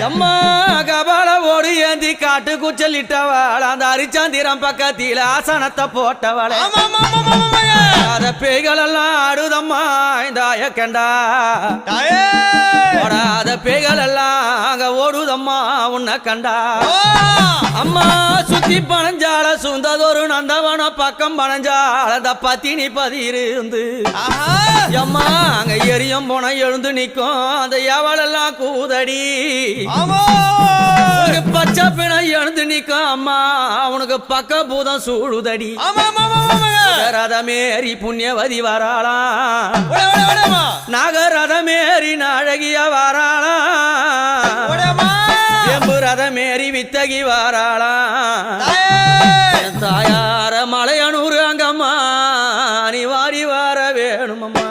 அம்மா கபால ஓடு ஏந்தி காட்டு குச்சலிட்டவள் அந்த அரிச்சந்திரம் பக்கத்தில ஆசனத்தை போட்டவள் அத பேய்கள் எல்லாம் ஆடுதம்மா இந்த கண்டா ஓடாத பேய்கள் எல்லாம் அங்க ஓடுதம்மா உன்னை கண்டா அம்மா சுத்தி பனஞ்சால சுந்ததொரு நந்தவன பக்கம் பனஞ்சால அந்த பத்தினி பதியிருந்து அம்மா அங்க எரியும் போன எழுந்து நிக்கும் அந்த எவளெல்லாம் கூதடி பச்சை பிணை எழுந்து நிக்கும் அம்மா அவனுக்கு பக்க பூதம் சூழுதடி ரதமேறி புண்ணியவதி வராளாம் நாகரதமேறி நாழகிய வராளாம் எம்பு ரதமேறி வித்தகி வராளாம் தாயார மலையனூர் அங்கம்மா நீ வாரி வர வேணுமம்மா